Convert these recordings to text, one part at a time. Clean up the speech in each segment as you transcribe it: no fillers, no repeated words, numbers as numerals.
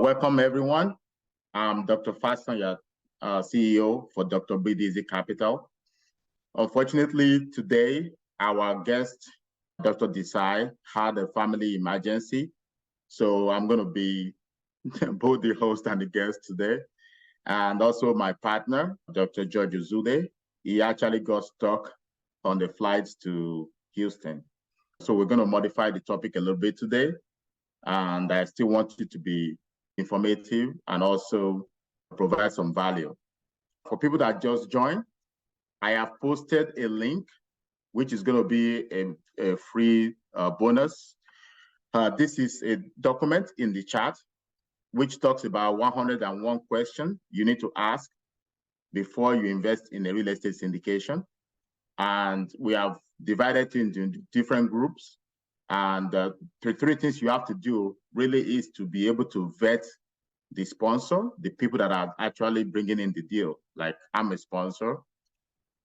Welcome, everyone. I'm Dr. Fasanya, CEO for Dr. BDZ Capital. Unfortunately, today, our guest, Dr. Desai, had a family emergency. So I'm going to be both the host and the guest today. And also my partner, Dr. George Uzude. He actually got stuck on the flights to Houston. So we're going to modify the topic a little bit today. And I still want it to be informative and also provide some value. For people that just joined, I have posted a link, which is going to be a free bonus. This is a document in the chat, which talks about 101 questions you need to ask before you invest in a real estate syndication. And we have divided into different groups. And the three things you have to do really is to be able to vet the sponsor, the people that are actually bringing in the deal. Like, I'm a sponsor.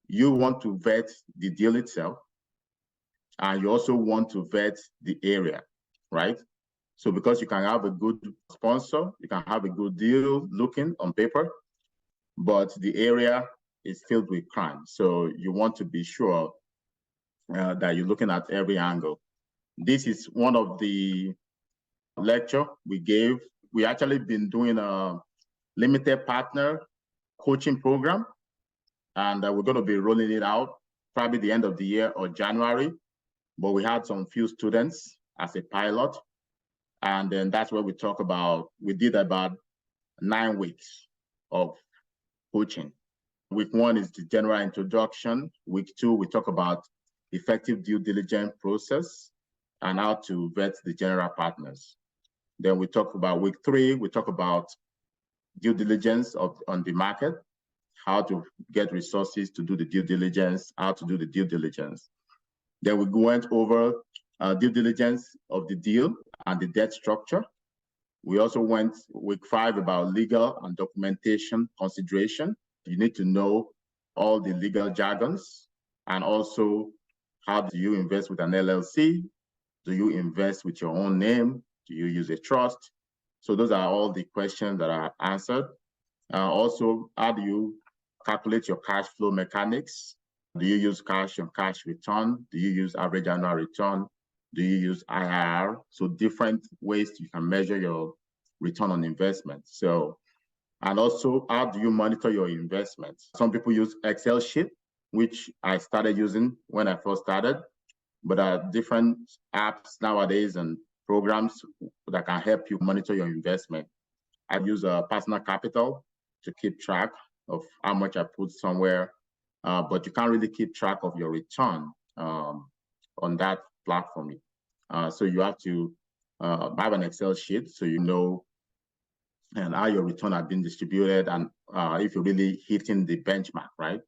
You want to vet the deal itself, and you also want to vet the area, right? So because you can have a good sponsor, you can have a good deal looking on paper, but the area is filled with crime. So you want to be sure that you're looking at every angle. This is one of the lecture we gave. We actually been doing a limited partner coaching program, and we're going to be rolling it out probably the end of the year or January. But we had some few students as a pilot, and then that's where we talk about, we did about 9 weeks of coaching. Week 1 is the general introduction. Week 2, we talk about effective due diligence process and how to vet the general partners. Then we talk about week 3, we talk about due diligence on the market, how to get resources to do the due diligence, how to do the due diligence. Then we went over due diligence of the deal and the debt structure. We also went week 5 about legal and documentation consideration. You need to know all the legal jargons, and also how do you invest with an LLC? Do you invest with your own name? Do you use a trust? So those are all the questions that are answered. Also, how do you calculate your cash flow mechanics? Do you use cash on cash return? Do you use average annual return? Do you use IRR? So different ways you can measure your return on investment. So, and also, how do you monitor your investments? Some people use Excel sheet, which I started using when I first started, but there are different apps nowadays and programs that can help you monitor your investment. I use personal capital to keep track of how much I put somewhere, but you can't really keep track of your return on that platform. So you have to have an Excel sheet so you know and how your return has been distributed, and if you're really hitting the benchmark, right?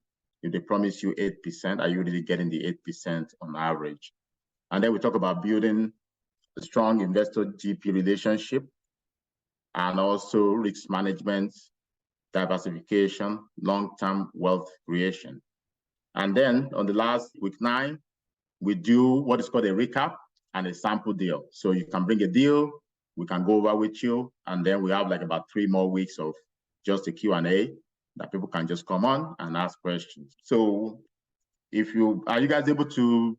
If they promise you 8%, are you really getting the 8% on average? And then we talk about building a strong investor-GP relationship, and also risk management, diversification, long-term wealth creation. And then on the last week 9, we do what is called a recap and a sample deal. So you can bring a deal, we can go over with you, and then we have like about 3 more weeks of just a Q&A that people can just come on and ask questions. So are you guys able to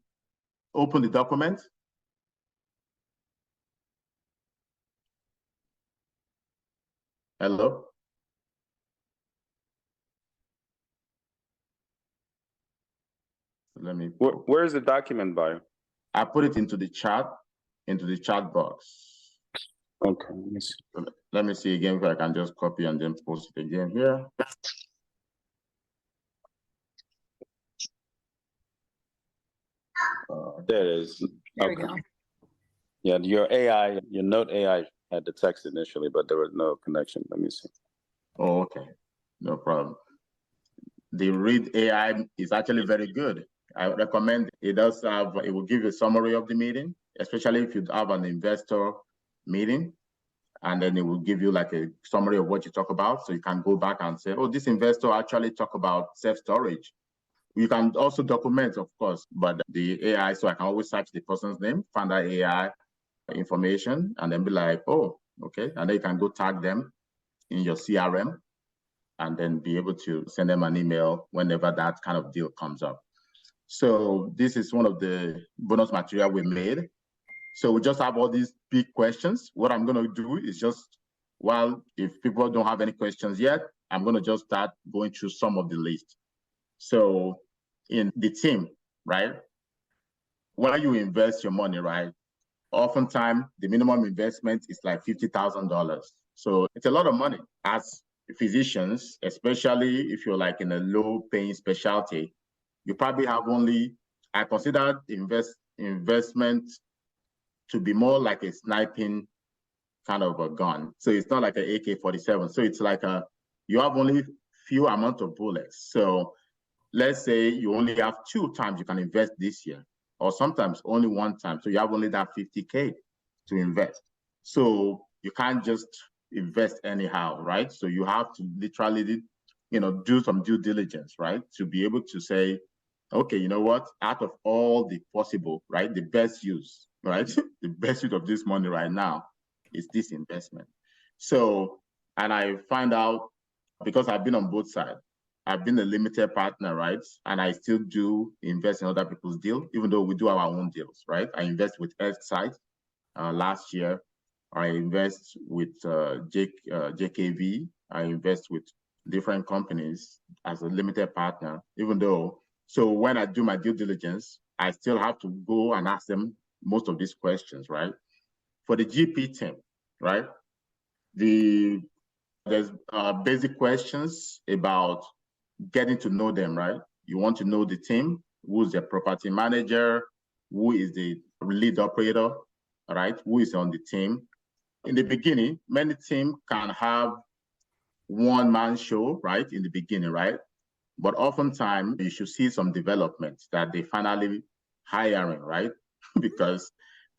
open the document? Hello? Let me. Where is the document by? I put it into the chat box. Okay, let me see. Let me see again if I can just copy and then post it again here. There it is. There we go. Yeah, your note AI had the text initially, but there was no connection. Let me see. Oh, okay. No problem. The Read AI is actually very good. I recommend it. It will give you a summary of the meeting, especially if you have an investor meeting, and then it will give you like a summary of what you talk about. So you can go back and say, oh, this investor actually talk about self-storage. You can also document, of course, but the AI, so I can always search the person's name, find that AI information, and then be like, oh, okay? And then you can go tag them in your CRM and then be able to send them an email whenever that kind of deal comes up. So this is one of the bonus material we made. So we just have all these big questions. What I'm going to do is just, well, if people don't have any questions yet, I'm going to just start going through some of the list. So in the team, right, when you invest your money, right, oftentimes the minimum investment is like $50,000. So it's a lot of money. As physicians, especially if you're like in a low paying specialty, you probably have only, I consider investment to be more like a sniping kind of a gun. So it's not like an AK-47. So it's like you have only few amount of bullets. So let's say you only have 2 times you can invest this year, or sometimes only 1 time. So you have only that 50K to invest. So you can't just invest anyhow, right? So you have to literally, do some due diligence, right? To be able to say, okay, you know what? Out of all the possible, right? The best use, right? The best use of this money right now is this investment. So, and I find out, because I've been on both sides, I've been a limited partner, right? And I still do invest in other people's deals, even though we do our own deals, right? I invest with Earthsight. Last year, I invest with JKV. I invest with different companies as a limited partner, even though, so when I do my due diligence, I still have to go and ask them most of these questions, right? For the GP team, right? There's basic questions about getting to know them, right? You want to know the team, who's the property manager, who is the lead operator, right? Who is on the team. In the beginning, many teams can have one-man show, right? In the beginning, right? But oftentimes you should see some development that they finally hiring, right? Because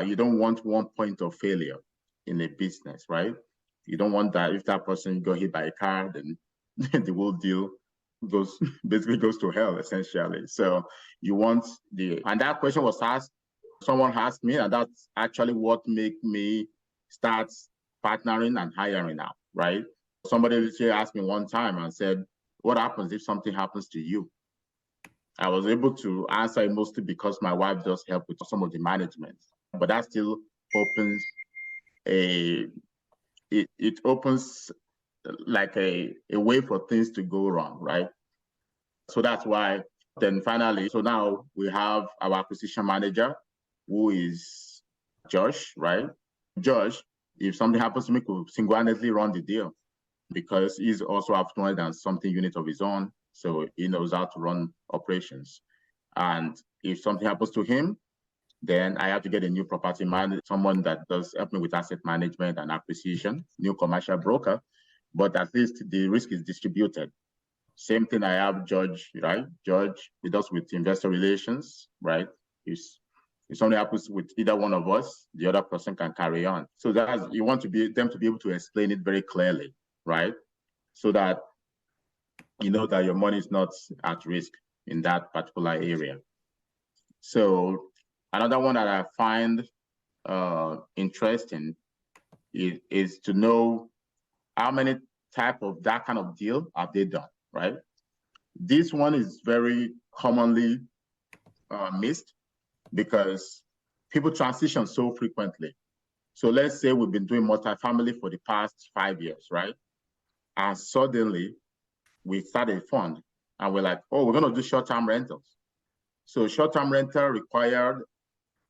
you don't want one point of failure in a business, right? You don't want that if that person got hit by a car, then the whole deal basically goes to hell, essentially. So you want and that question was asked, someone asked me, and that's actually what made me start partnering and hiring now, right? Somebody literally asked me one time and said, what happens if something happens to you? I was able to answer it mostly because my wife does help with some of the management, but that still opens it opens like a way for things to go wrong, right? So that's why then finally, so now we have our acquisition manager, who is Josh, right? Josh, if something happens to me, could single-handedly run the deal because he's also have 200 and something units of his own. So he knows how to run operations. And if something happens to him, then I have to get a new property manager, someone that does help me with asset management and acquisition, new commercial broker. But at least the risk is distributed. Same thing I have George, right? George, he does with investor relations, right? If something happens with either one of us, the other person can carry on. So that's, you want them to be able to explain it very clearly, right? So that you know that your money is not at risk in that particular area. So another one that I find interesting is to know how many type of that kind of deal have they done, right? This one is very commonly missed because people transition so frequently. So let's say we've been doing multifamily for the past 5 years, right? And suddenly we start a fund and we're like, oh, we're going to do short-term rentals. So short-term rental requires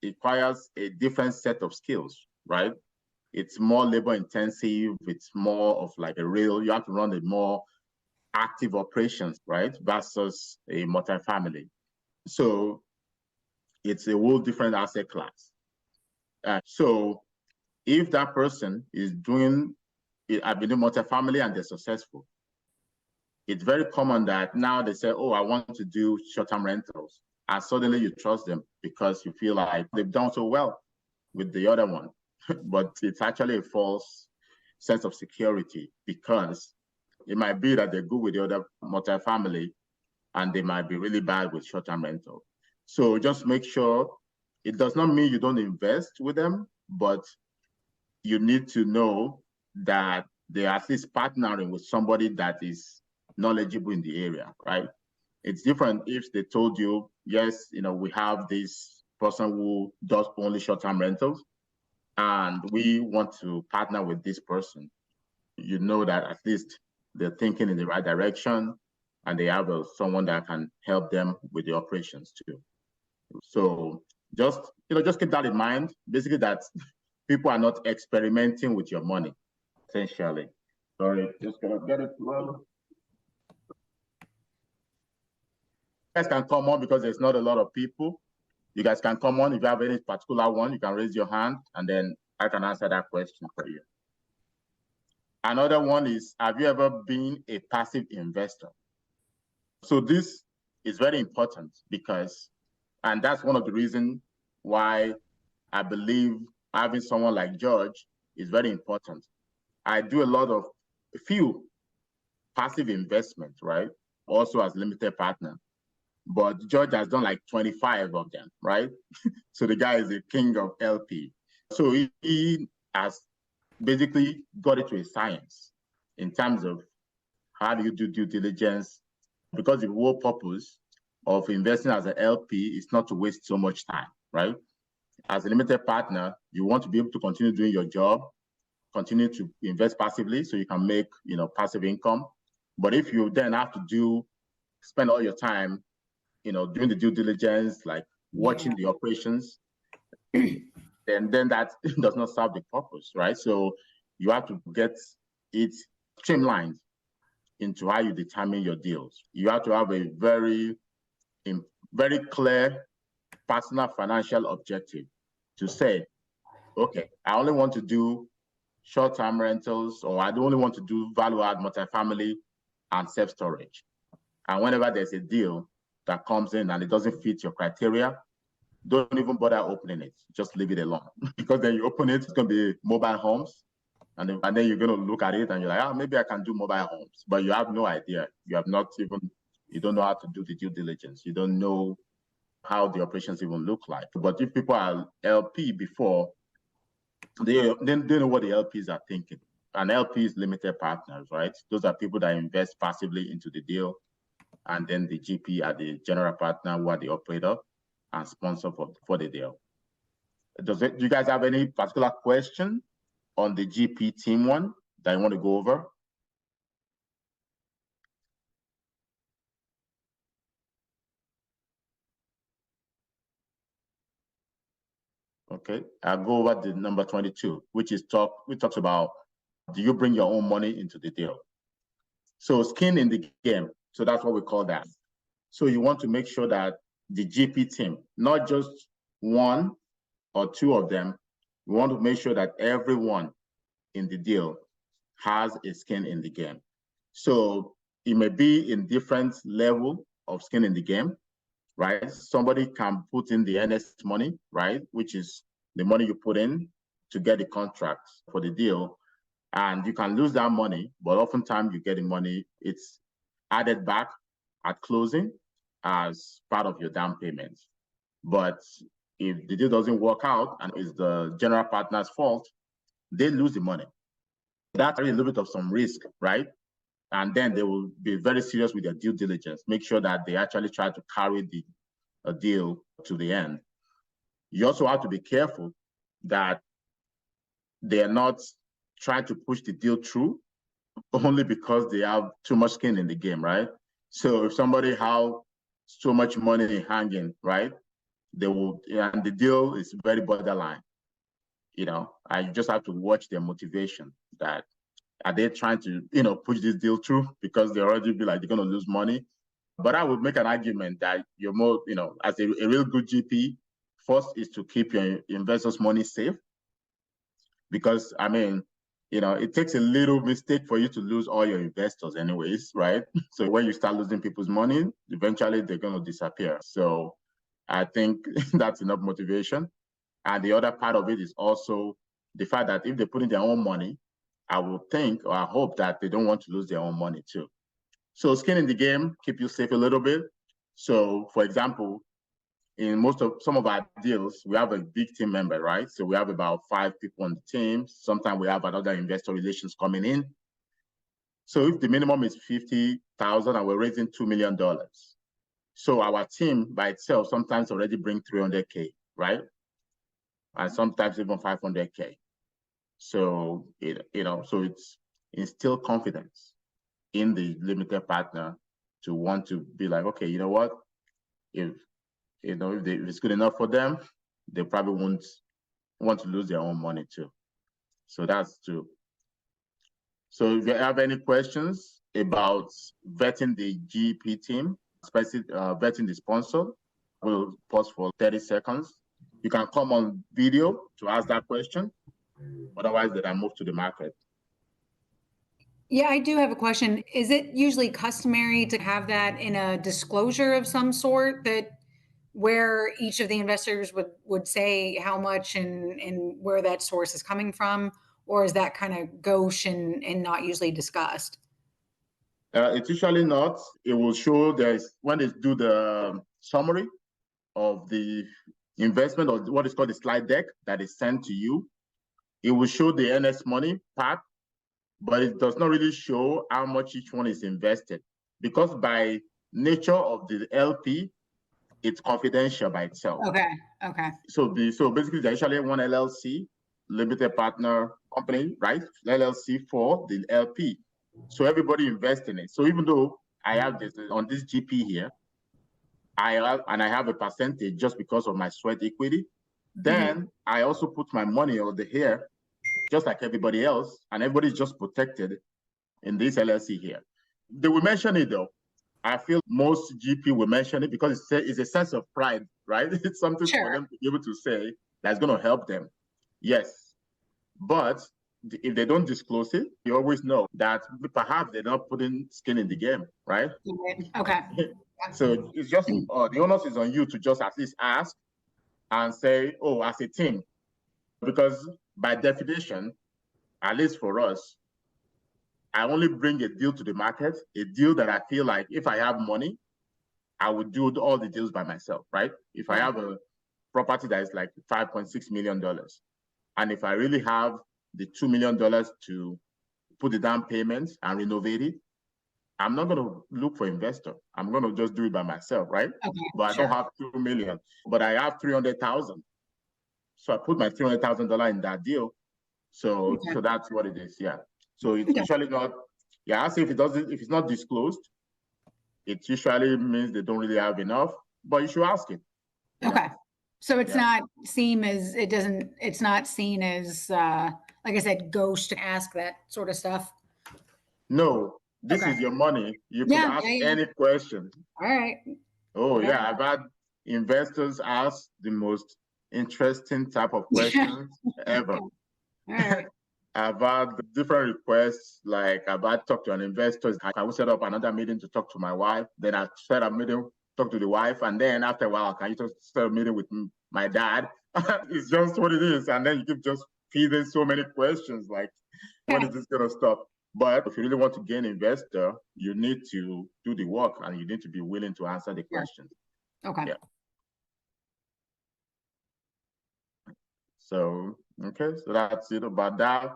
a different set of skills, right? It's more labor intensive. It's more of like you have to run a more active operations, right? Versus a multifamily. So it's a whole different asset class. So if that person is doing, I've been doing multifamily and they're successful, it's very common that now they say, oh, I want to do short-term rentals. And suddenly you trust them because you feel like they've done so well with the other one. But it's actually a false sense of security because it might be that they're good with the other multifamily and they might be really bad with short-term rental. So just make sure, it does not mean you don't invest with them, but you need to know that they're at least partnering with somebody that is knowledgeable in the area, right? It's different if they told you, yes, we have this person who does only short-term rentals, and we want to partner with this person. You know that at least they're thinking in the right direction, and they have someone that can help them with the operations too. So just keep that in mind. Basically, that people are not experimenting with your money, essentially. Sorry, just gonna get it well. You guys can come on because there's not a lot of people. You guys can come on. If you have any particular one, you can raise your hand, and then I can answer that question for you. Another one is, have you ever been a passive investor? So this is very important because, and that's one of the reasons why I believe having someone like George is very important. I do a few passive investments, right? Also as limited partner. But George has done like 25 of them, right? So the guy is the king of LP. So he has basically got it to a science in terms of how do you do due diligence, because the whole purpose of investing as an LP is not to waste so much time, right? As a limited partner, you want to be able to continue doing your job, continue to invest passively so you can make passive income. But if you then have to spend all your time doing the due diligence, like watching the operations, then that does not serve the purpose, right? So you have to get it streamlined into how you determine your deals. You have to have a very clear personal financial objective to say, okay, I only want to do short-term rentals, or I only want to do value-add multifamily and self-storage. And whenever there's a deal that comes in and it doesn't fit your criteria, don't even bother opening it. Just leave it alone. Because then you open it, it's going to be mobile homes. And then you're going to look at it and you're like, maybe I can do mobile homes. But you have no idea. You don't know how to do the due diligence. You don't know how the operations even look like. But if people are LP before, they know what the LPs are thinking. And LP is limited partners, right? Those are people that invest passively into the deal. And then the GP are the general partner, who are the operator and sponsor for the deal. Do you guys have any particular question on the GP team one that you want to go over? Okay, I'll go over the number 22, which talks about, do you bring your own money into the deal? So skin in the game. So that's what we call that. So you want to make sure that the GP team, not just one or two of them, we want to make sure that everyone in the deal has a skin in the game. So it may be in different level of skin in the game, right? Somebody can put in the earnest money, right? Which is the money you put in to get the contract for the deal. And you can lose that money, but oftentimes you get the money, it's added back at closing as part of your down payment. But if the deal doesn't work out and it's the general partner's fault, they lose the money. That's a little bit of some risk, right? And then they will be very serious with their due diligence, make sure that they actually try to carry the deal to the end. You also have to be careful that they're not trying to push the deal through only because they have too much skin in the game, right? So if somebody has so much money hanging, right, and the deal is very borderline, I just have to watch their motivation. That are they trying to, push this deal through because they already be like they're going to lose money? But I would make an argument that you're more, as a real good GP, first is to keep your investors' money safe. Because, it takes a little mistake for you to lose all your investors anyways, right? So when you start losing people's money, eventually they're going to disappear. So I think that's enough motivation. And the other part of it is also the fact that if they put in their own money, I would think, or I hope that they don't want to lose their own money too. So skin in the game, keep you safe a little bit. So for example, in some of our deals, we have a big team member, right? So we have about 5 people on the team. Sometimes we have another investor relations coming in. So if the minimum is 50,000 and we're raising $2 million, so our team by itself sometimes already bring 300K, right? And sometimes even 500K. So so it's instill confidence in the limited partner to want to be like, okay, you know what? If it's good enough for them, they probably won't want to lose their own money too. So that's true. So if you have any questions about vetting the GP team, especially vetting the sponsor, we'll pause for 30 seconds. You can come on video to ask that question. Otherwise, then I move to the market. Yeah, I do have a question. Is it usually customary to have that in a disclosure of some sort, that where each of the investors would say how much and where that source is coming from? Or is that kind of gauche and not usually discussed? It's usually not. It will show when they do the summary of the investment, or what is called the slide deck that is sent to you, it will show the NS money part, but it does not really show how much each one is invested, because by nature of the LP, it's confidential by itself. Okay. So basically, there's usually one LLC, limited partner company, right? LLC for the LP. So everybody invests in it. So even though I have this on this GP here, I have a percentage just because of my sweat equity, then I also put my money over here, just like everybody else, and everybody's just protected in this LLC here. They will mention it though. I feel most GP will mention it because it's a sense of pride, right? It's something for them to be able to say that's going to help them. Yes. But if they don't disclose it, you always know that perhaps they're not putting skin in the game, right? Okay. So it's just the onus is on you to just at least ask and say, oh, as a team, because by definition, at least for us, I only bring a deal to the market, a deal that I feel like if I have money, I would do all the deals by myself, right? If I have a property that is like $5.6 million, and if I really have the $2 million to put the down payment and renovate it, I'm not going to look for investor. I'm going to just do it by myself, right? Okay, but I don't have 2 million, but I have 300,000. So I put my $300,000 in that deal. So that's what it is. Yeah. So it's usually not. Yeah, I say if it's not disclosed, it usually means they don't really have enough. But you should ask it. Okay. So it's not seen as like I said, ghost to ask that sort of stuff. No, this is your money. You could ask any question. All right. Oh yeah, I've had investors ask the most interesting type of questions ever. All right. I've had different requests, like I've had talk to an investor. I will set up another meeting to talk to my wife. Then I set up a meeting, talk to the wife. And then after a while, can you just set a meeting with my dad? It's just what it is. And then you keep just feeding so many questions, like, when is this going to stop? But if you really want to gain investor, you need to do the work and you need to be willing to answer the questions. Okay. Yeah. So, okay, so that's it about that.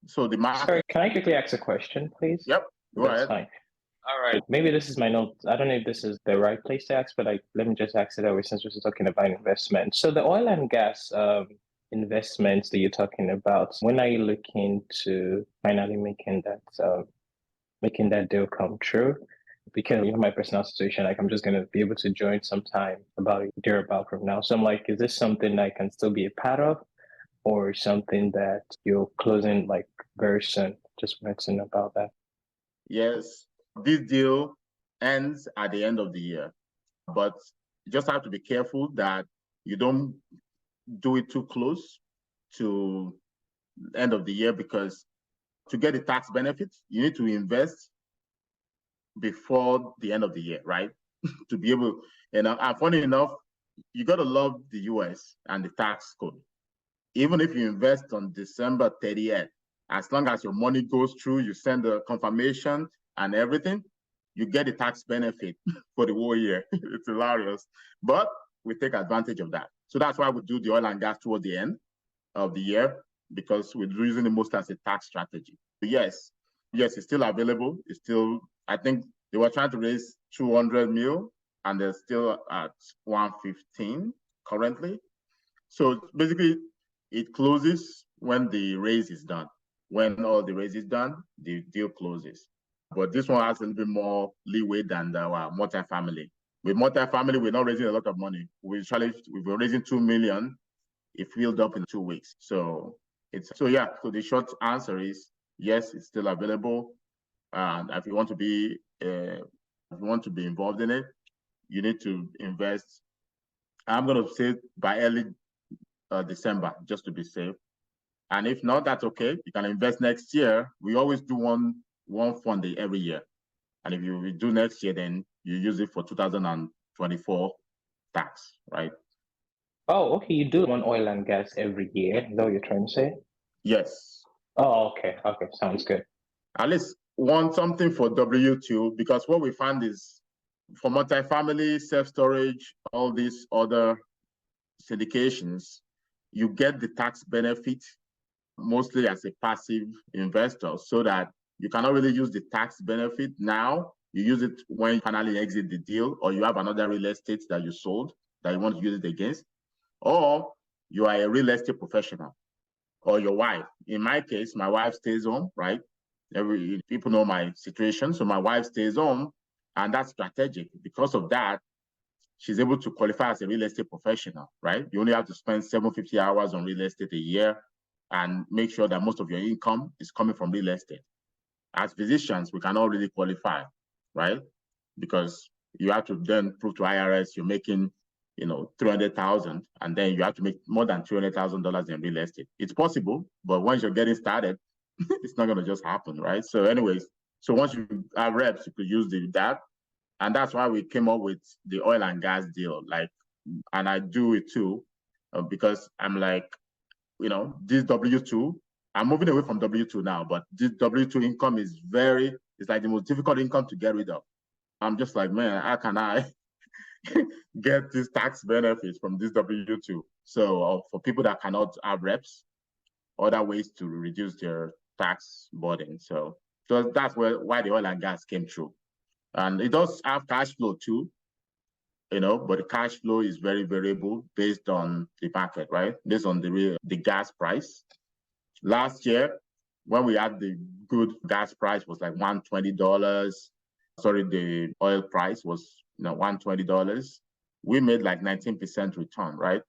So the market. Sorry, can I quickly ask a question, please? Yep, go ahead. Fine. All right, maybe this is my note. I don't know if this is the right place to ask, but let me just ask it over since we're talking about investment. So the oil and gas investments that you're talking about, when are you looking to finally making that deal come true? Because my personal situation, like I'm just going to be able to join sometime about a year about from now. So I'm like, is this something I can still be a part of, or something that you're closing like very soon? Just wanted to know about that. Yes, this deal ends at the end of the year, but you just have to be careful that you don't do it too close to the end of the year, because to get the tax benefits, you need to invest before the end of the year, right? To be able, and funny enough, you got to love the US and the tax code. Even if you invest on December 30th, as long as your money goes through, you send the confirmation and everything, you get the tax benefit for the whole year. It's hilarious. But we take advantage of that. So that's why we do the oil and gas toward the end of the year, because we're using it most as a tax strategy. But yes, it's still available. It's still, I think they were trying to raise 200 mil and they're still at 115 currently. So basically, it closes when the raise is done. When all the raise is done, the deal closes. But this one has a little bit more leeway than our multifamily. With multifamily, we're not raising a lot of money. We're raising 2 million. It filled up in 2 weeks. So so the short answer is yes, it's still available. And if you want to be involved in it, you need to invest. I'm going to say by early December, just to be safe. And if not, that's okay. You can invest next year. We always do one fund every year. And if you do next year, then you use it for 2024 tax, right? Oh, okay. You do one oil and gas every year. Is that what you're trying to say? Yes. Oh, okay. Okay. Sounds good. At least want something for W2, because what we find is for multifamily, self-storage, all these other syndications, you get the tax benefit mostly as a passive investor, so that you cannot really use the tax benefit now. You use it when you finally exit the deal, or you have another real estate that you sold that you want to use it against, or you are a real estate professional, or your wife. In my case, my wife stays home, right? People know my situation, so my wife stays home, and that's strategic. Because of that, she's able to qualify as a real estate professional, right? You only have to spend 750 hours on real estate a year and make sure that most of your income is coming from real estate. As physicians, we cannot really qualify, right? Because you have to then prove to IRS you're making, 300,000, and then you have to make more than $200,000 in real estate. It's possible, but once you're getting started, it's not going to just happen, right? So anyways, once you have reps, you could use that. And that's why we came up with the oil and gas deal. And I do it too, because I'm like, this W2, I'm moving away from W2 now, but this W2 income is it's like the most difficult income to get rid of. I'm just like, man, how can I get these tax benefits from this W2? So for people that cannot have reps, other ways to reduce their tax burden. So that's why the oil and gas came through. And it does have cash flow too, but the cash flow is very variable based on the market, right? Based on the gas price. Last year, when we had the good gas price was like $120. Sorry, the oil price was $120. We made like 19% return, right?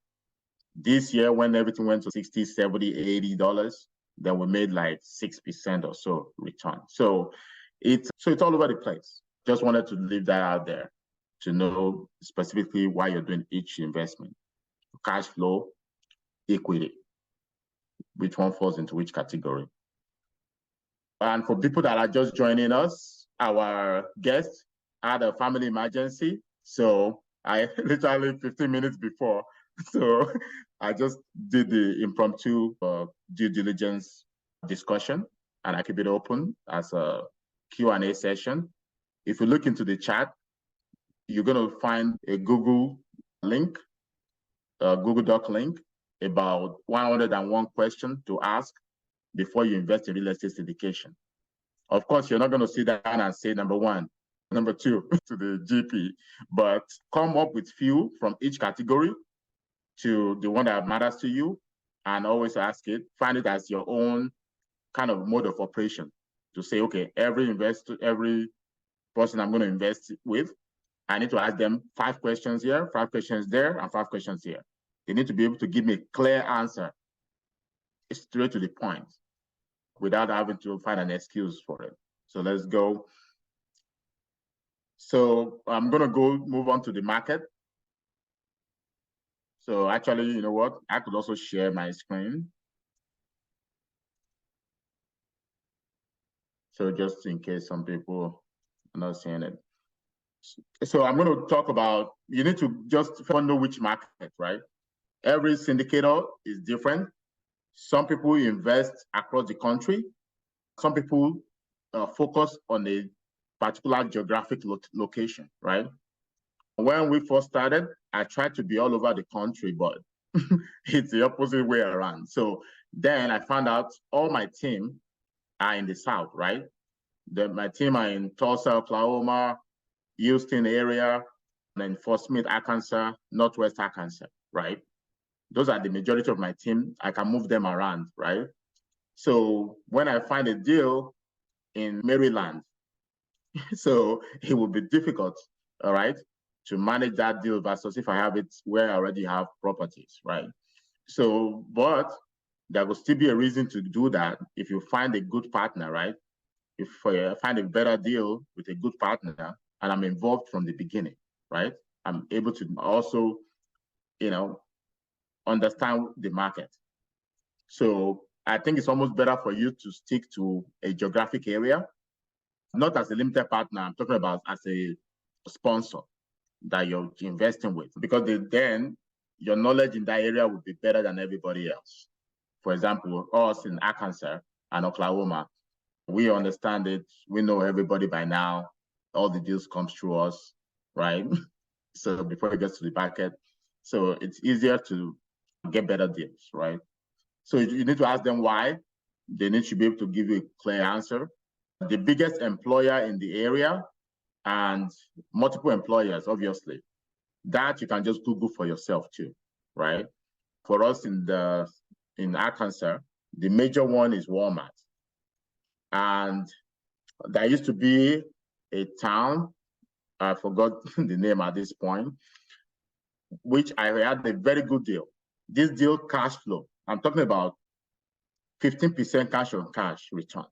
This year, when everything went to $60, $70, $80, then we made like 6% or so return. So it's all over the place. Just wanted to leave that out there to know specifically why you're doing each investment. Cash flow, equity, which one falls into which category. And for people that are just joining us, our guest had a family emergency. So I literally 15 minutes before. So I just did the impromptu due diligence discussion, and I keep it open as a Q&A session. If you look into the chat, you're going to find a Google link, a Google Doc link, about 101 questions to ask before you invest in real estate syndication. Of course, you're not going to sit down and say number one, number two to the GP, but come up with few from each category to the one that matters to you, and always ask it. Find it as your own kind of mode of operation to say, okay, every person I'm going to invest with, I need to ask them 5 questions here, 5 questions there, and 5 questions here. They need to be able to give me a clear answer, straight to the point, without having to find an excuse for it. So let's go. So I'm going to move on to the market. So actually, you know what? I could also share my screen. So just in case some people are not seeing it. So I'm going to talk about, you need to just know which market, right? Every syndicator is different. Some people invest across the country. Some people focus on a particular geographic location, right? When we first started, I tried to be all over the country, but it's the opposite way around. So then I found out all my team are in the South, right? My team are in Tulsa, Oklahoma, Houston area, and then Fort Smith, Arkansas, Northwest Arkansas, right? Those are the majority of my team. I can move them around, right? So when I find a deal in Maryland, so it will be difficult, all right, to manage that deal versus if I have it where I already have properties, right? So, but there will still be a reason to do that if you find a good partner, right? If I find a better deal with a good partner and I'm involved from the beginning, right? I'm able to also, understand the market. So I think it's almost better for you to stick to a geographic area, not as a limited partner. I'm talking about as a sponsor that you're investing with, because then your knowledge in that area would be better than everybody else. For example, us in Arkansas and Oklahoma, we understand it. We know everybody by now. All the deals comes through us, right? So before it gets to the market, so it's easier to get better deals, right? So you need to ask them why. They need to be able to give you a clear answer. The biggest employer in the area and multiple employers, obviously, that you can just Google for yourself too, right? For us in Arkansas, the major one is Walmart. And there used to be a town, I forgot the name at this point, which I had a very good deal. This deal cash flow, I'm talking about 15% cash on cash return.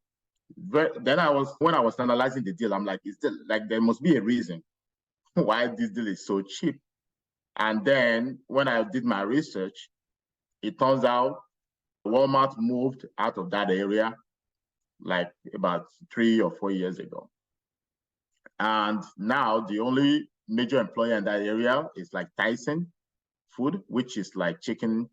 Then when I was analyzing the deal, I'm like, there must be a reason why this deal is so cheap. And then when I did my research, it turns out Walmart moved out of that area like about 3 or 4 years ago. And now the only major employer in that area is like Tyson Food, which is like chicken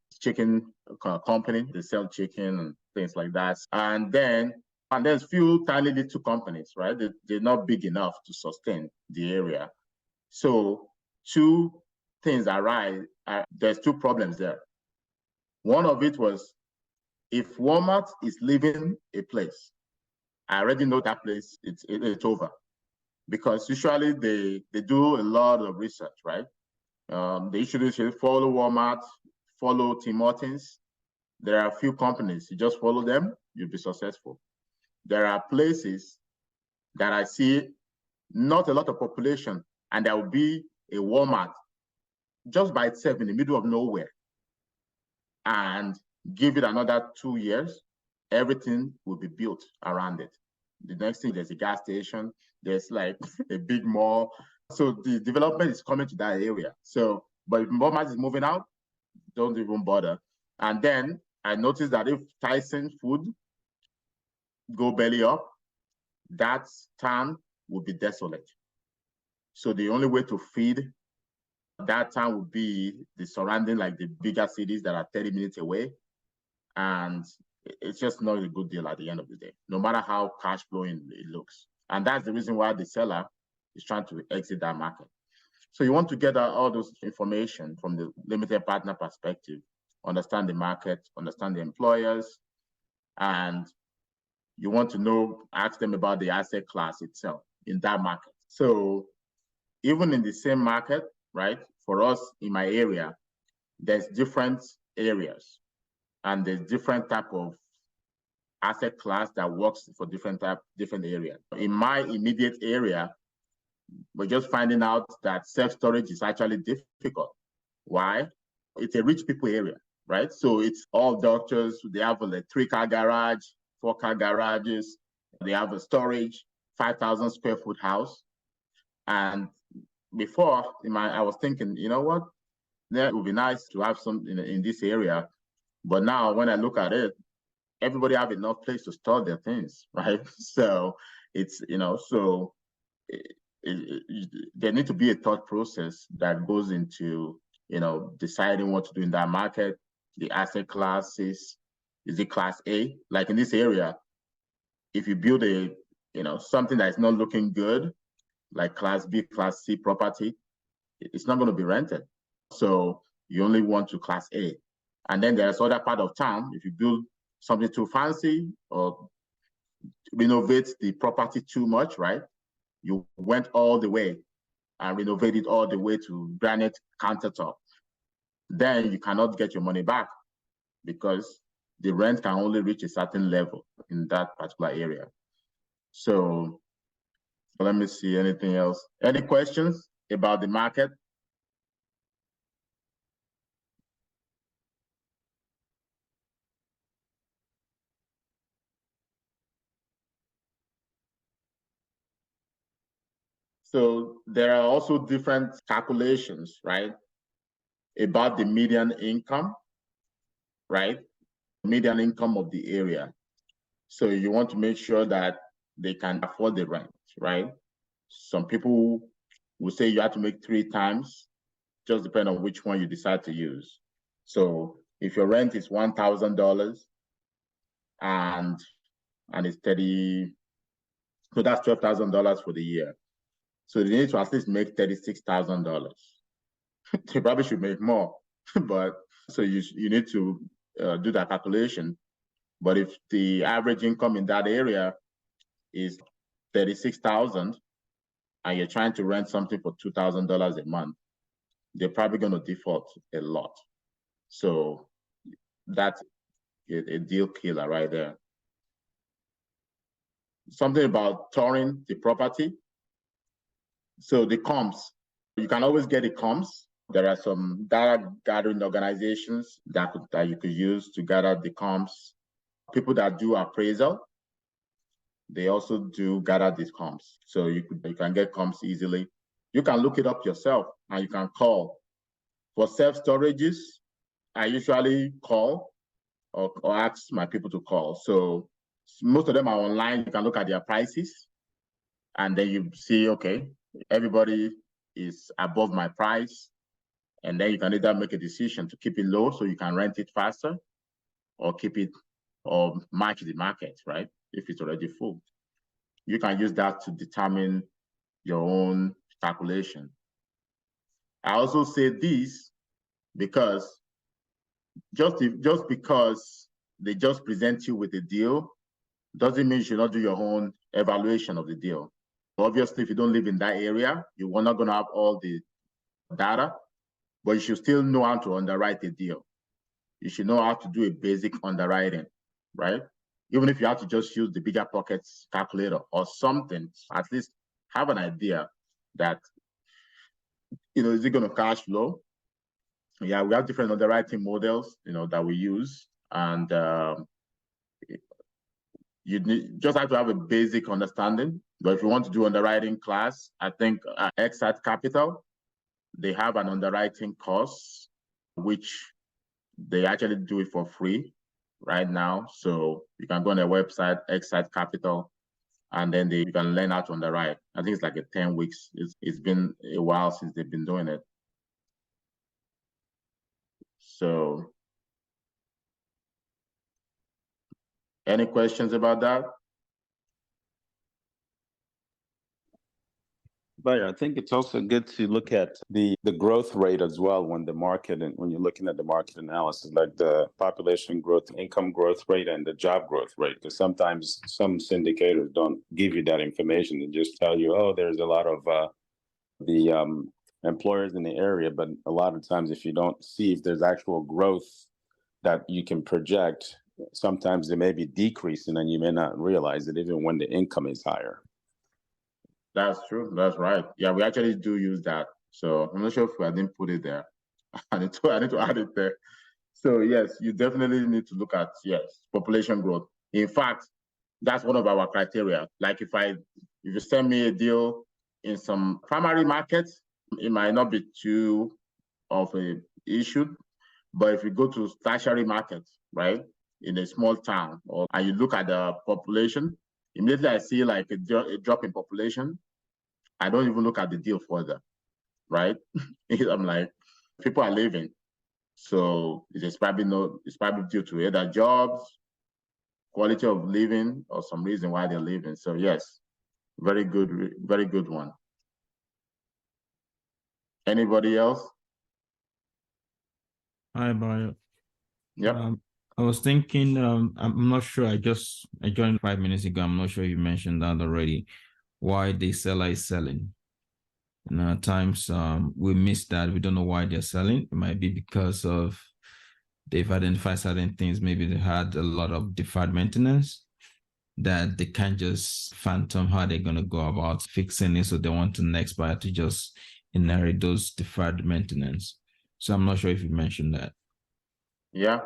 company. They sell chicken and things like that. And there's few tiny little companies, right? They're not big enough to sustain the area. So two things arise. There's two problems there. One of it was if Walmart is leaving a place, I already know that place, it's over. Because usually they do a lot of research, right? They usually say follow Walmart, follow Tim Hortons. There are a few companies, you just follow them, you'll be successful. There are places that I see not a lot of population, and there will be a Walmart just by itself in the middle of nowhere. And give it another 2 years, everything will be built around it. The next thing, there's a gas station, there's like a big mall. So the development is coming to that area. So, but if Walmart is moving out, don't even bother. And then I noticed that if Tyson Food go belly up, that town will be desolate. So the only way to feed that town would be the surrounding, like the bigger cities that are 30 minutes away. And it's just not a good deal at the end of the day, no matter how cash flowing it looks. And that's the reason why the seller is trying to exit that market. So you want to get all those information from the limited partner perspective, understand the market, understand the employers, and you want to ask them about the asset class itself in that market. So even in the same market, right, for us in my area, there's different areas and there's different type of asset class that works for different areas. In my immediate area, we're just finding out that self-storage is actually difficult. Why? It's a rich people area, right? So it's all doctors, they have a 3-car garage, 4-car garages, they have a storage, 5,000 square foot house. And before, I was thinking, you know what? That would be nice to have some in this area. But now when I look at it, everybody have enough place to store their things, right? So it's, there need to be a thought process that goes into, deciding what to do in that market, the asset classes. Is it class A? Like in this area, if you build something that is not looking good, like class B, class C property, it's not going to be rented. So you only want to class A. And then there's other part of town, if you build something too fancy or renovate the property too much, right? You went all the way and renovated all the way to granite countertop. Then you cannot get your money back because the rent can only reach a certain level in that particular area. So let me see anything else. Any questions about the market? So there are also different calculations, right, about the median income, right? Median income of the area. So you want to make sure that they can afford the rent, right? Some people will say you have to make 3 times, just depending on which one you decide to use. So if your rent is $1,000 and it's 30, so that's $12,000 for the year. So they need to at least make $36,000. They probably should make more, but so you need to do that calculation. But if the average income in that area is 36,000 and you're trying to rent something for $2,000 a month, they're probably going to default a lot. So that's a deal killer right there. Something about touring the property. So the comps, you can always get the comps. There are some data gathering organizations that you could use to gather the comps. People that do appraisal, they also do gather these comps. So you can get comps easily. You can look it up yourself and you can call. For self-storages, I usually call or ask my people to call. So most of them are online. You can look at their prices and then you see, okay, everybody is above my price. And then you can either make a decision to keep it low so you can rent it faster or keep it or match the market, right? If it's already full. You can use that to determine your own calculation. I also say this because just because they just present you with a deal doesn't mean you should not do your own evaluation of the deal. Obviously, if you don't live in that area, you're not going to have all the data, but you should still know how to underwrite a deal. You should know how to do a basic underwriting, right? Even if you have to just use the bigger pockets calculator or something, at least have an idea that, is it going to cash flow? Yeah, we have different underwriting models, that we use. And you just have to have a basic understanding. But if you want to do underwriting class, I think Exact Capital, they have an underwriting course, which they actually do it for free right now. So you can go on their website, Exact Capital, and then you can learn how to underwrite. I think it's like 10 weeks. It's been a while since they've been doing it. So any questions about that? But I think it's also good to look at the growth rate as well when you're looking at the market analysis, like the population growth, income growth rate, and the job growth rate. Because sometimes some syndicators don't give you that information. They just tell you, oh, there's a lot of the employers in the area, but a lot of times if you don't see if there's actual growth that you can project, sometimes they may be decreasing and you may not realize it even when the income is higher. That's true. That's right. Yeah, we actually do use that. So I'm not sure if I didn't put it there. I need to add it there. So yes, you definitely need to look at, population growth. In fact, that's one of our criteria. Like if you send me a deal in some primary markets, it might not be too of a issue. But if you go to tertiary markets, right, in a small town, and you look at the population, immediately I see like a drop in population. I don't even look at the deal further, right? I'm like, people are leaving. So it's probably due to either jobs, quality of living, or some reason why they're leaving. So yes, very good one. Anybody else? Hi, Bayo. Yep. I was thinking, I'm not sure. I joined 5 minutes ago. I'm not sure you mentioned that already. Why the seller is selling. And at times, we miss that. We don't know why they're selling. It might be because of they've identified certain things. Maybe they had a lot of deferred maintenance that they can't just phantom how they're going to go about fixing it. So they want the next buyer to just inherit those deferred maintenance. So I'm not sure if you mentioned that. Yeah.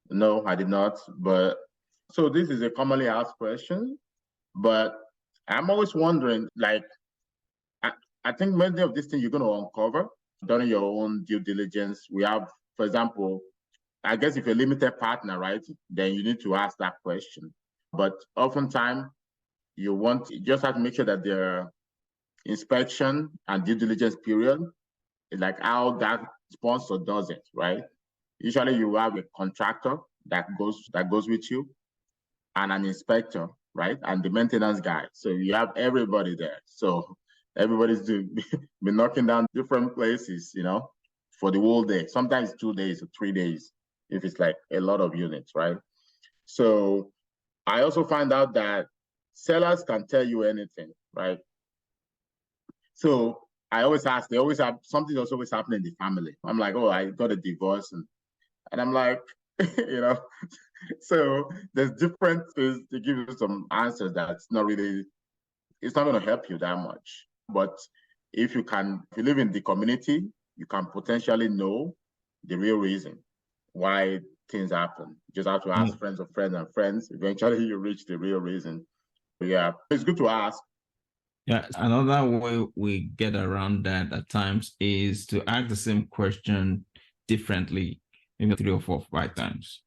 No, I did not. But so this is a commonly asked question, but I'm always wondering, like, I think many of these things you're going to uncover during your own due diligence. We have, for example, I guess if you're a limited partner, right, then you need to ask that question. But oftentimes, you just have to make sure that their inspection and due diligence period is like how that sponsor does it, right? Usually, you have a contractor that goes with you, and an inspector, right, and the maintenance guy. So you have everybody there. So everybody's be knocking down different places, for the whole day. Sometimes 2 days or 3 days if it's like a lot of units, right? So I also find out that sellers can tell you anything, right? So I always ask, they always have something that's always happening in the family. I'm like, oh, I got a divorce, and I'm like, you know, so there's different things to give you some answers it's not going to help you that much. But if you live in the community, you can potentially know the real reason why things happen. You just have to ask friends of friends and friends. Eventually you reach the real reason. But yeah, it's good to ask. Yeah, another way we get around that at times is to ask the same question differently, maybe 3 or 4 or 5 times,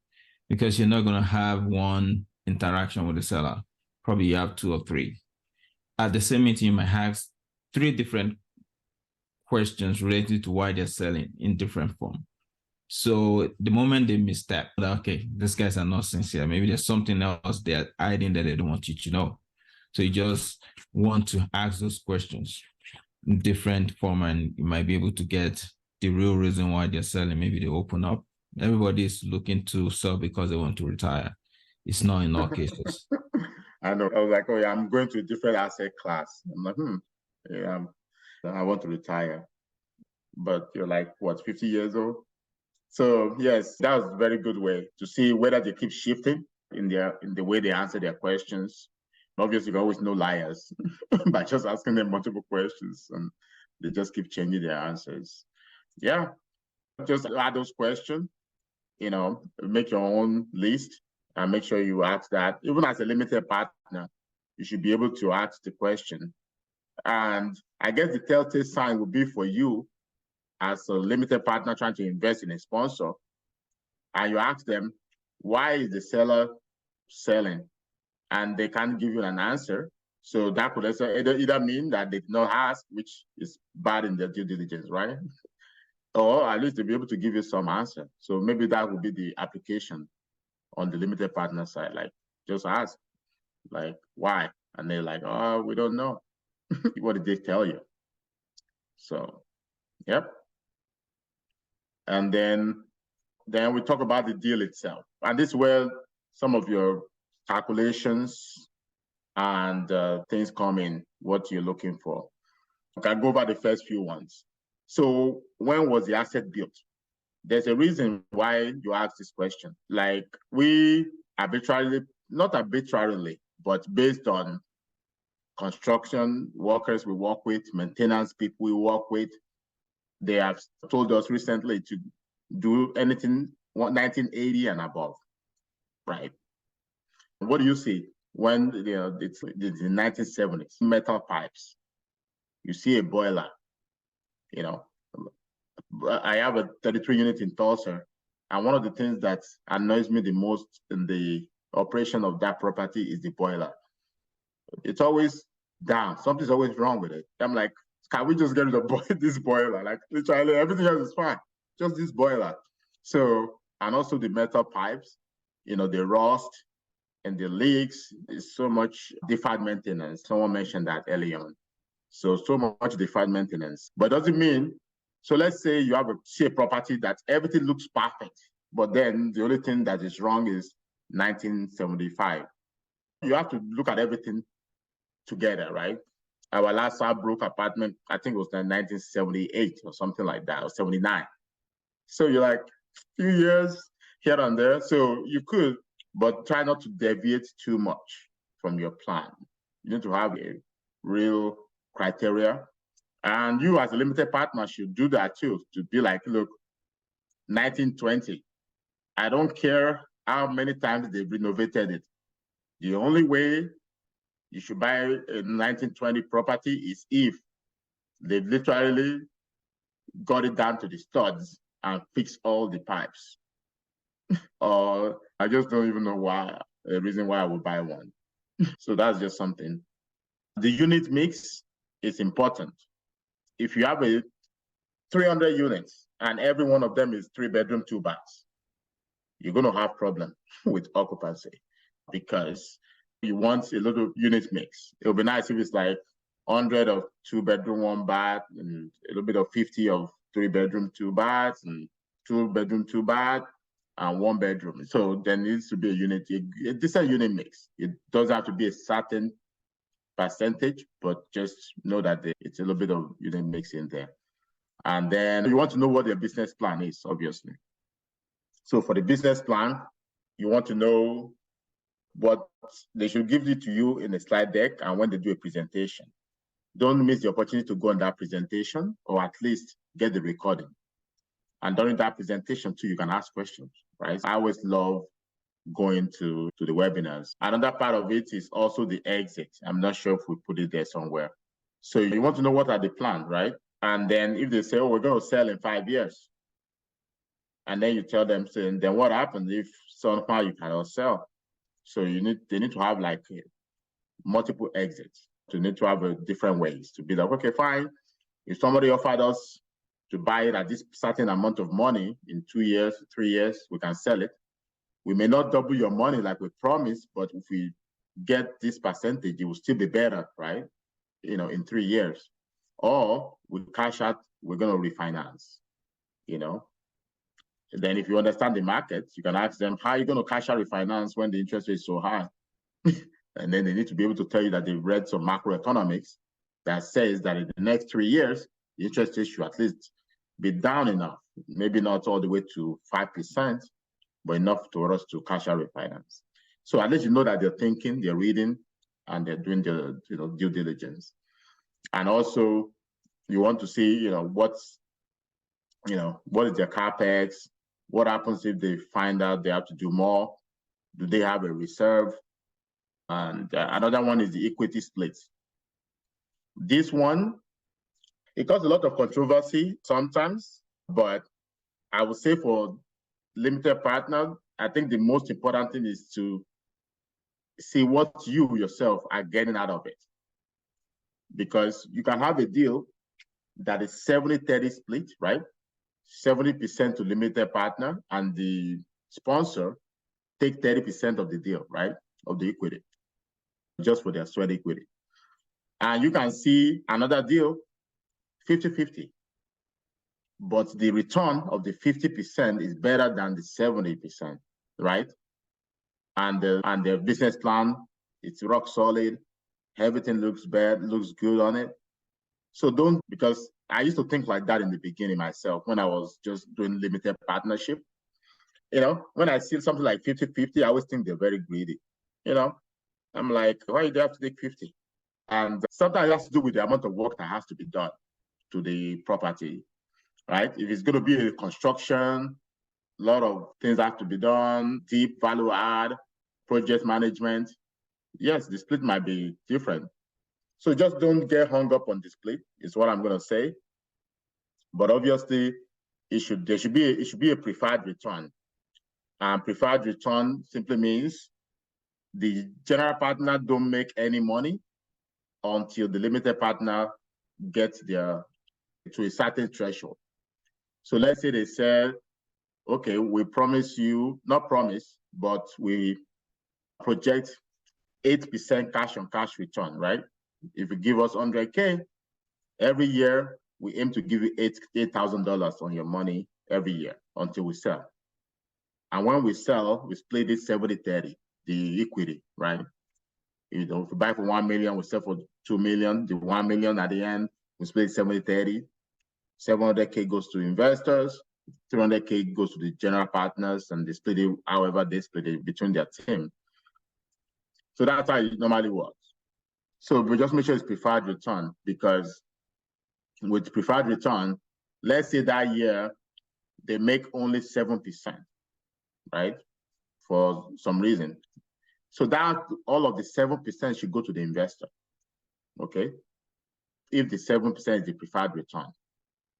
because you're not going to have one interaction with the seller. Probably you have 2 or 3. At the same meeting, you might ask 3 different questions related to why they're selling in different form. So the moment they misstep, okay, these guys are not sincere. Maybe there's something else they're hiding that they don't want you to know. So you just want to ask those questions in different form, and you might be able to get the real reason why they're selling. Maybe they open up. Everybody's looking to sell because they want to retire. It's not in all cases. I know. I was like, oh yeah, I'm going to a different asset class. I'm like, yeah, I want to retire. But you're like, what, 50 years old? So yes, that was a very good way to see whether they keep shifting in the way they answer their questions. Obviously, you can always know liars by just asking them multiple questions, and they just keep changing their answers. Yeah, just add those questions. Make your own list and make sure you ask that. Even as a limited partner, you should be able to ask the question. And I guess the telltale sign would be for you as a limited partner trying to invest in a sponsor, and you ask them, why is the seller selling? And they can't give you an answer. So that could also either mean that they did not ask, which is bad in their due diligence, right? Or at least to be able to give you some answer. So maybe that would be the application on the limited partner side. Like, just ask, like, why? And they're like, oh, we don't know. What did they tell you? So, yep. And then we talk about the deal itself. And this is where some of your calculations and things come in, what you're looking for. Okay, I'll go over the first few ones. So when was the asset built? There's a reason why you ask this question. Like, we arbitrarily, not arbitrarily, but based on construction workers we work with, maintenance people we work with, they have told us recently to do anything 1980 and above, right? What do you see when it's the 1970s? Metal pipes. You see a boiler. I have a 33 unit in Tulsa, and one of the things that annoys me the most in the operation of that property is the boiler. It's always down. Something's always wrong with it. I'm like, can we just get rid of this boiler? Like, literally everything else is fine, just this boiler. So, and also the metal pipes, the rust and the leaks is so much deferred maintenance. Someone mentioned that early on. So much deferred maintenance, but doesn't mean So let's say you have a property that everything looks perfect, but then the only thing that is wrong is 1975. You have to look at everything together, right? Our last Southbrook apartment, I think it was in 1978 or something like that, or 79. So you're like, few years here and there. So you could, but try not to deviate too much from your plan. You need to have a real criteria. And you as a limited partner should do that too, to be like, look, 1920, I don't care how many times they've renovated it. The only way you should buy a 1920 property is if they've literally got it down to the studs and fixed all the pipes. Or I just don't even know why, the reason why I would buy one. So that's just something. The unit mix is important. If you have a 300 units and every one of them is 3-bedroom, 2 baths, you're going to have problem with occupancy because you want a little unit mix. It would be nice if it's like 100 of 2-bedroom, 1 bath, and a little bit of 50 of 3-bedroom, 2 baths, and 2-bedroom, 2 bath, and 1 bedroom. So there needs to be a decent unit mix. It doesn't have to be a certain percentage, but just know that it's a little bit of unit mix in there. And then you want to know what their business plan is, obviously. So for the business plan, you want to know what they should give it to you in a slide deck and when they do a presentation. Don't miss the opportunity to go on that presentation, or at least get the recording. And during that presentation too, you can ask questions, right? I always love going to the webinars. Another part of it is also the exit. I'm not sure if we put it there somewhere. So you want to know what are the plans, right? And then if they say, oh, we're going to sell in 5 years, and then you tell them, so, and then what happens if somehow you cannot sell? So they need to have like multiple exits. They need to have different ways to be like, okay, fine. If somebody offered us to buy it at this certain amount of money in 2 years, 3 years, we can sell it. We may not double your money like we promised, but if we get this percentage, it will still be better, right? In 3 years. Or we cash out, we're going to refinance, And then if you understand the market, you can ask them, how are you going to cash out refinance when the interest rate is so high? And then they need to be able to tell you that they've read some macroeconomics that says that in the next 3 years, the interest rate should at least be down enough, maybe not all the way to 5%, but enough for us to cash out refinance. So at least you know that they're thinking, they're reading, and they're doing the due diligence. And also, you want to see, what is their capex? What happens if they find out they have to do more? Do they have a reserve? And another one is the equity split. This one, it causes a lot of controversy sometimes, but I would say for limited partner, I think the most important thing is to see what you yourself are getting out of it. Because you can have a deal that is 70-30 split, right? 70% to limited partner, and the sponsor take 30% of the deal, right? Of the equity, just for their sweat equity. And you can see another deal, 50-50. But the return of the 50% is better than the 70%, right? And the business plan, it's rock solid. Everything looks good on it. So because I used to think like that in the beginning myself when I was just doing limited partnership. When I see something like 50-50, I always think they're very greedy. I'm like, why do you have to take 50? And sometimes it has to do with the amount of work that has to be done to the property, right? If it's going to be a construction, a lot of things have to be done, deep value add, project management. Yes, the split might be different. So just don't get hung up on the split, is what I'm going to say. But obviously, it should be a preferred return. Preferred return simply means the general partner don't make any money until the limited partner gets to a certain threshold. So let's say they say, okay, we promise you, not promise, but we project 8% cash on cash return, right? If you give us 100K, every year we aim to give you $8,000 on your money every year until we sell. And when we sell, we split it 70-30, the equity, right? If we buy for 1 million, we sell for 2 million. The 1 million at the end, we split 70-30. 700K goes to investors, 300K goes to the general partners, and they split it however they split it between their team. So that's how it normally works. So we just make sure it's preferred return, because with preferred return, let's say that year they make only 7%, right? For some reason. So that all of the 7% should go to the investor, okay? If the 7% is the preferred return.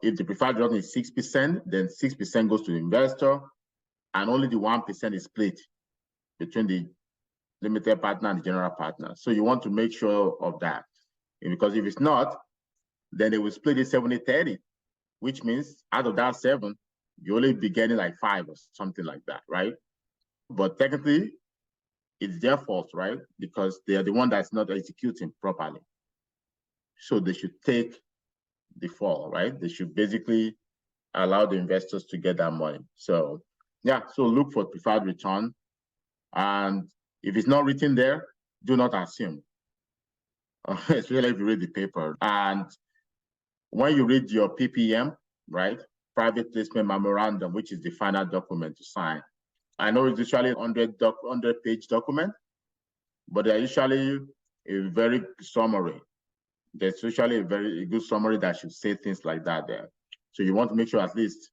If the preferred return is 6%, then 6% goes to the investor, and only the 1% is split between the limited partner and the general partner. So you want to make sure of that. Because if it's not, then they will split it 70-30, which means out of that 7, you only be getting like 5 or something like that, right? But technically, it's their fault, right? Because they are the one that's not executing properly. So they should take the fall, right? They should basically allow the investors to get that money. So yeah, so look for preferred return. And if it's not written there, do not assume, especially if you read the paper. And when you read your PPM, right, private placement memorandum, which is the final document to sign, I know it's usually 100-page document, but they're usually a very summary. There's usually a very good summary that should say things like that there. So you want to make sure at least,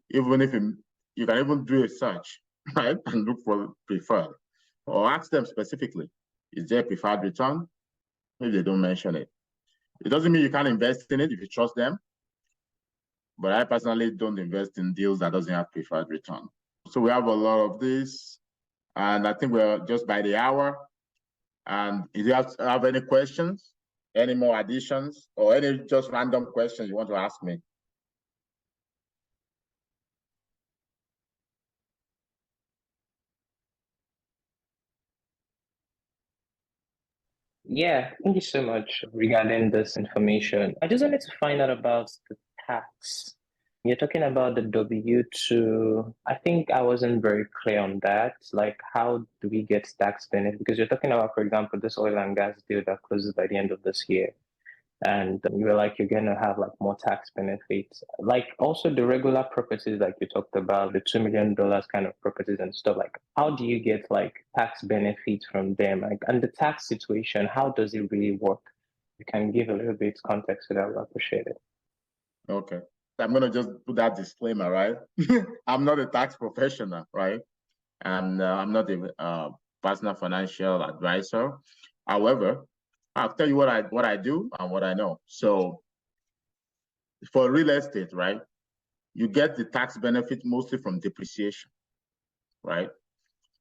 even if you can even do a search, right, and look for preferred, or ask them specifically, is there a preferred return? If they don't mention it. It doesn't mean you can't invest in it if you trust them, but I personally don't invest in deals that doesn't have preferred return. So we have a lot of this, and I think we're just by the hour. And if you have any questions, any more additions, or any just random questions you want to ask me. Yeah, thank you so much regarding this information. I just wanted to find out about the tax. You're talking about the W-2. I think I wasn't very clear on that. Like, how do we get tax benefit? Because you're talking about, for example, this oil and gas deal that closes by the end of this year. And you were like, you're going to have like more tax benefits. Like also the regular properties, like you talked about, the $2 million kind of properties and stuff. Like, how do you get like tax benefits from them? Like, and the tax situation, how does it really work? You can give a little bit context to that. I appreciate it. Okay. I'm going to just put that disclaimer, right? I'm not a tax professional, right? And I'm not a personal financial advisor. However, I'll tell you what I do and what I know. So for real estate, right, you get the tax benefit mostly from depreciation, right?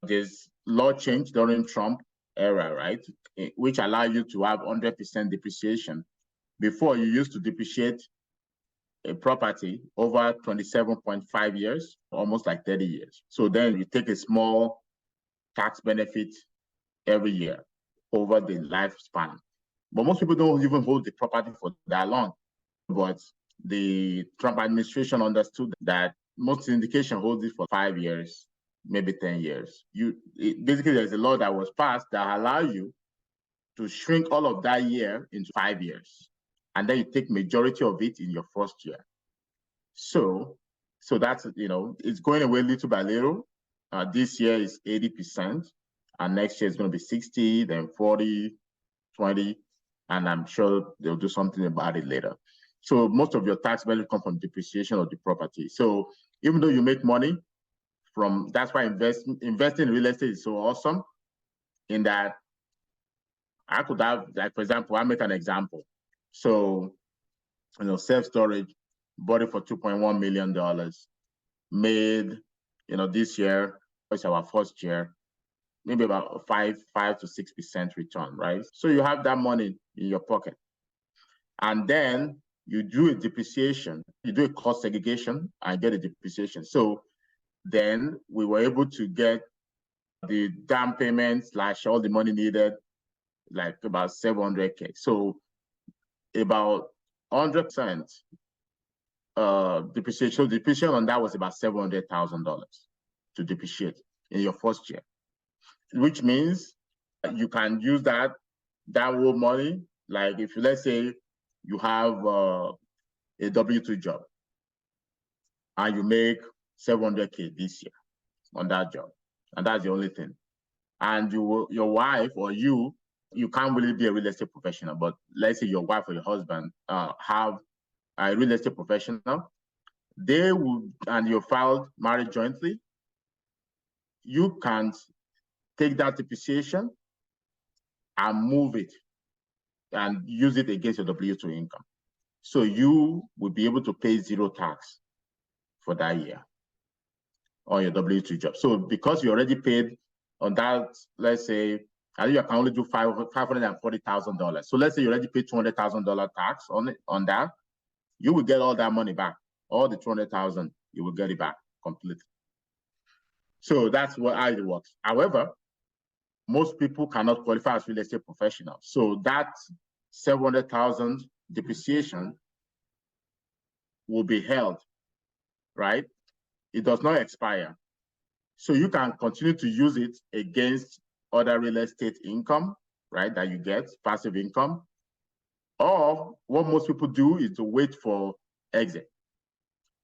There's law change during Trump era, right, which allow you to have 100% depreciation. Before, you used to depreciate a property over 27.5 years, almost like 30 years. So then you take a small tax benefit every year over the lifespan. But most people don't even hold the property for that long. But the Trump administration understood that most syndication holds it for 5 years, maybe 10 years. Basically, there's a law that was passed that allow you to shrink all of that year into 5 years. And then you take majority of it in your first year. So that's, it's going away little by little. This year is 80%, and next year is going to be 60, then 40, 20, and I'm sure they'll do something about it later. So most of your tax benefit comes from depreciation of the property. So even though you make money that's why investing in real estate is so awesome, in that I could have, like, for example, I'll make an example. So, self-storage, bought it for $2.1 million, made, this year, it's our first year, maybe about 5 to 6% return, right? So you have that money in your pocket. And then you do a depreciation, you do a cost segregation and get a depreciation. So then we were able to get the down payment / all the money needed, like about 700K. So about 100% depreciation. So depreciation on that was about $700,000 to depreciate in your first year, which means you can use that whole money. Like if let's say you have a W-2 job and you make $700K this year on that job, and that's the only thing. And your wife or you can't really be a real estate professional, but let's say your wife or your husband have a real estate professional, they would, and you filed marriage jointly, you can take that depreciation and move it and use it against your W-2 income. So you will be able to pay zero tax for that year on your W-2 job. So because you already paid on that, let's say, I think you can only do $540,000. So let's say you already paid $200,000 tax on that, you will get all that money back. All the $200,000, you will get it back completely. So that's how it works. However, most people cannot qualify as real estate professionals. So that $700,000 depreciation will be held, right? It does not expire. So you can continue to use it against other real estate income, right, that you get, passive income. Or what most people do is to wait for exit.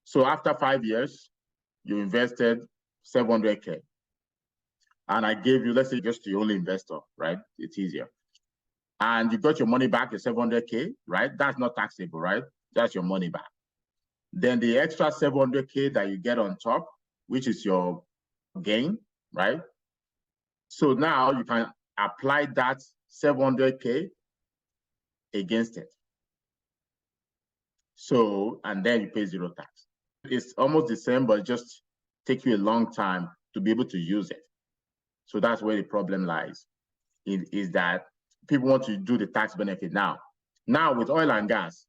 So after 5 years, you invested $700K. And I gave you, let's say, just the only investor, right? It's easier. And you got your money back, your $700K, right? That's not taxable, right? That's your money back. Then the extra $700K that you get on top, which is your gain, right? So now you can apply that $700K against it. So, and then you pay zero tax. It's almost the same, but it just take you a long time to be able to use it. So that's where the problem lies, is that people want to do the tax benefit now. Now with oil and gas,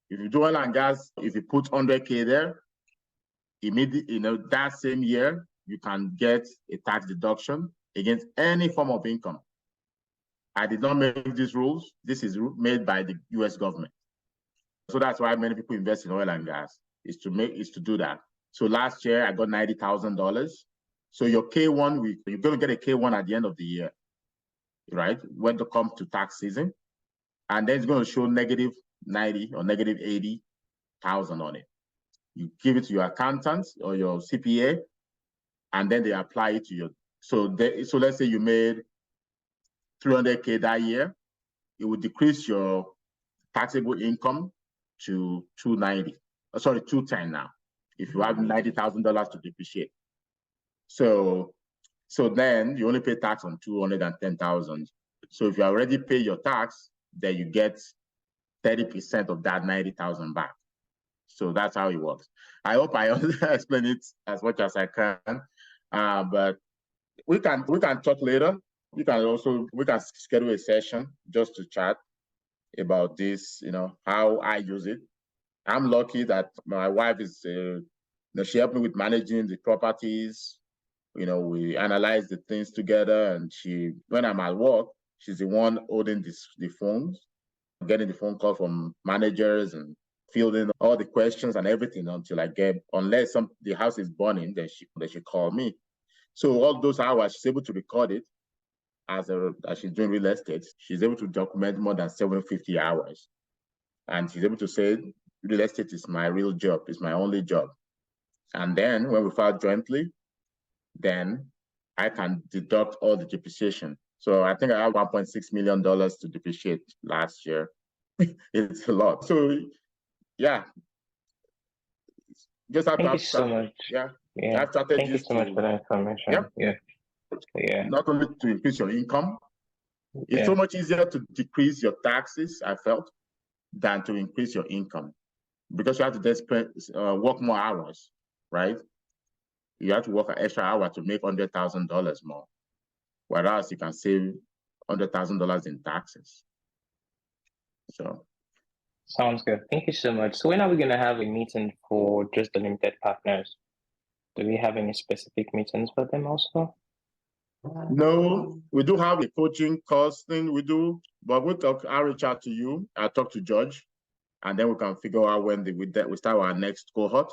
if you do oil and gas, if you put $100K there, immediately, that same year, you can get a tax deduction against any form of income. I did not make these rules. This is made by the US government. So that's why many people invest in oil and gas, is to do that. So last year I got $90,000. So your K1, you're going to get a K1 at the end of the year, right? When it comes to tax season. And then it's going to show negative 90 or negative 80,000 on it. You give it to your accountant or your CPA, and then they apply it to you. So let's say you made $300K that year, it would decrease your taxable income to $210 now, if you have $90,000 to depreciate. So then you only pay tax on $210,000. So if you already pay your tax, then you get 30% of that $90,000 back. So that's how it works. I hope I explain it as much as I can, but we can talk later. We can schedule a session just to chat about this, how I use it. I'm lucky that my wife is, she helped me with managing the properties. We analyze the things together, and when I'm at work, she's the one holding the phones, getting the phone call from managers and fielding all the questions and everything unless the house is burning, then she call me. So all those hours, she's able to record it as she's doing real estate. She's able to document more than 750 hours. And she's able to say, real estate is my real job, it's my only job. And then when we file jointly, then I can deduct all the depreciation. So I think I have $1.6 million to depreciate last year. It's a lot. So yeah, just have Thank you so much. Yeah. Thank you so much for that information. Yeah. Not only to increase your income, it's so much easier to decrease your taxes, I felt, than to increase your income, because you have to work more hours, right? You have to work an extra hour to make $100,000 more, whereas you can save $100,000 in taxes. So. Sounds good. Thank you so much. So when are we going to have a meeting for just the limited partners? Do we have any specific meetings for them also? No, we do have a coaching course thing we do, but I'll reach out to you. I'll talk to George And then we can figure out when we start our next cohort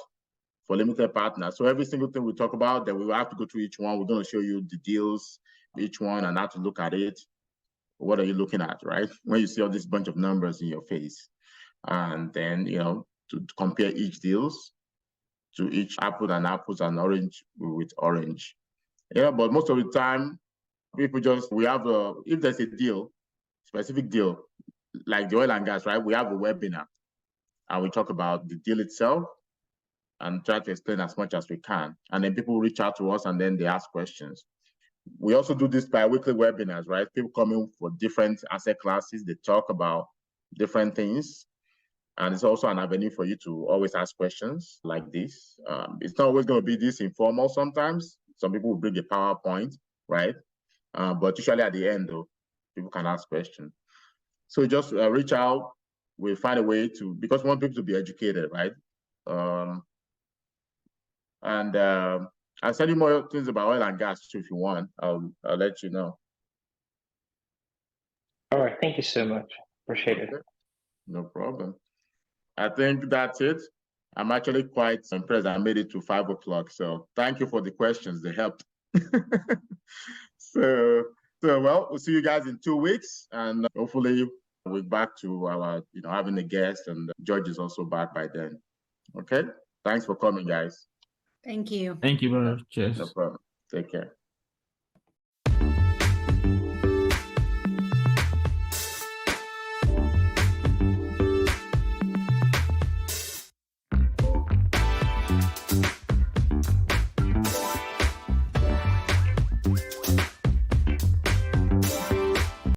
for limited partners. So every single thing we talk about, then we will have to go through each one. We're going to show you the deals, each one, and how to look at it. What are you looking at, right? When you see all this bunch of numbers in your face. And then, to compare each deals to each apple and apples and orange with orange. But most of the time, people if there's a deal, specific deal, like the oil and gas, right? We have a webinar and we talk about the deal itself and try to explain as much as we can. And then people reach out to us and then they ask questions. We also do this bi-weekly webinars, right? People come in for different asset classes. They talk about different things. And it's also an avenue for you to always ask questions like this. It's not always going to be this informal sometimes. Some people will bring a PowerPoint, right? But usually at the end, though, people can ask questions. So just reach out. We'll find a way to, because we want people to be educated, right? I'll send you more things about oil and gas too if you want. I'll let you know. All right. Thank you so much. Appreciate it. No problem. I think that's it. I'm actually quite impressed. I made it to 5 o'clock. So thank you for the questions. They helped. So well, we'll see you guys in 2 weeks. And hopefully we're back to our, having a guest, and George is also back by then. Okay. Thanks for coming, guys. Thank you. Thank you very much. Cheers. No problem. Take care.